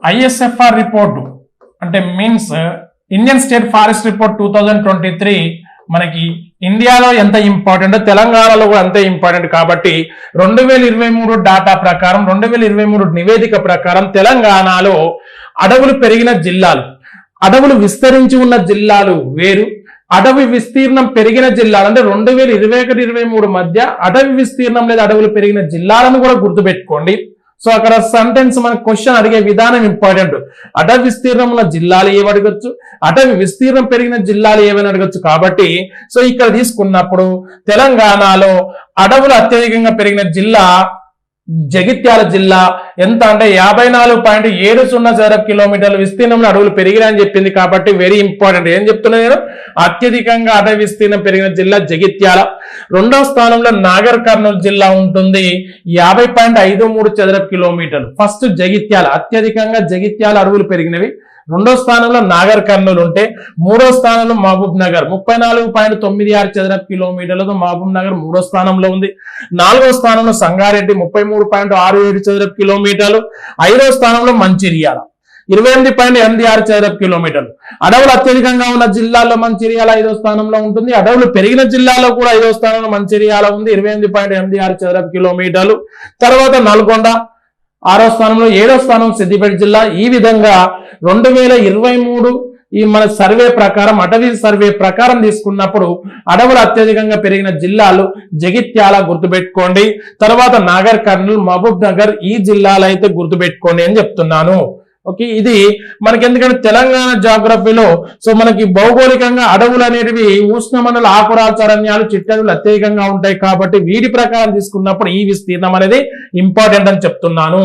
ISFR report అంటే means Indian state forest report 2023 మనకి ఇండియాలో ఎంత ఇంపార్టెంట్, తెలంగాణలో కూడా అంతే ఇంపార్టెంట్. కాబట్టి 2023 డాటా ప్రకారం, 2023 నివేదిక ప్రకారం తెలంగాణలో అడవులు పెరిగిన జిల్లాలు, అడవులు విస్తరించి ఉన్న జిల్లాలు వేరు, అడవి విస్తీర్ణం పెరిగిన జిల్లాలు అంటే 2021-23 మధ్య అడవి విస్తీర్ణం లేదా అడవులు పెరిగిన జిల్లాలను కూడా గుర్తుపెట్టుకోండి. సో అక్కడ సెంటెన్స్ మన క్వశ్చన్ అడిగే విధానం ఇంపార్టెంట్. అటవీ విస్తీర్ణం ఉన్న జిల్లాలు ఏమి అడగచ్చు, అటవీ విస్తీర్ణం పెరిగిన జిల్లాలు ఏమని అడగచ్చు. కాబట్టి సో ఇక్కడ తీసుకున్నప్పుడు తెలంగాణలో అడవులు అత్యధికంగా పెరిగిన జిల్లా జగిత్యాల జిల్లా. ఎంత అంటే 54.70 చదరపు కిలోమీటర్ల విస్తీర్ణంలో అడవులు పెరిగినాయని చెప్పింది. కాబట్టి వెరీ ఇంపార్టెంట్. ఏం చెప్తున్నా నేను, అత్యధికంగా అటవీ విస్తీర్ణం పెరిగిన జిల్లా జగిత్యాల. రెండవ స్థానంలో నాగర్ కర్నూలు జిల్లా ఉంటుంది, 50.53 చదరపు కిలోమీటర్లు. ఫస్ట్ జగిత్యాల, అత్యధికంగా జగిత్యాల అడవులు పెరిగినవి. రెండో స్థానంలో నాగర్ కర్నూలు ఉంటే, మూడో స్థానంలో మహబూబ్ నగర్ 34.96 చదరపు కిలోమీటర్లతో మహబూబ్ నగర్ మూడో స్థానంలో ఉంది. నాలుగో స్థానంలో సంగారెడ్డి 33.67 చదరపు కిలోమీటర్లు. ఐదో స్థానంలో మంచిర్యాల 28.86 చదరపు కిలోమీటర్లు. అడవులు అత్యధికంగా ఉన్న జిల్లాల్లో మంచిర్యాల ఐదో స్థానంలో ఉంటుంది. అడవులు పెరిగిన జిల్లాలో కూడా ఐదో స్థానంలో మంచిర్యాల ఉంది, 28.86 చదరపు కిలోమీటర్లు. తర్వాత నల్గొండ ఆరో స్థానంలో, ఏడో స్థానం సిద్దిపేట జిల్లా. ఈ విధంగా 2023 ఈ మన సర్వే ప్రకారం, అటవీ సర్వే ప్రకారం తీసుకున్నప్పుడు అడవులు అత్యధికంగా పెరిగిన జిల్లాలు జగిత్యాల గుర్తుపెట్టుకోండి. తర్వాత నాగర్ కర్నూలు, మహబూబ్ నగర్ ఈ జిల్లాలు అయితే గుర్తుపెట్టుకోండి అని చెప్తున్నాను. ఓకే, ఇది మనకి ఎందుకంటే తెలంగాణ జాగ్రఫీలో సో మనకి భౌగోళికంగా అడవులు అనేటివి ఉష్ణమండల ఆకురాల్చారణ్యాలు, చిట్టడవులు అత్యధికంగా ఉంటాయి. కాబట్టి వీటి ప్రకారం తీసుకున్నప్పుడు ఈ విస్తీర్ణం అనేది ఇంపార్టెంట్ అని చెప్తున్నాను.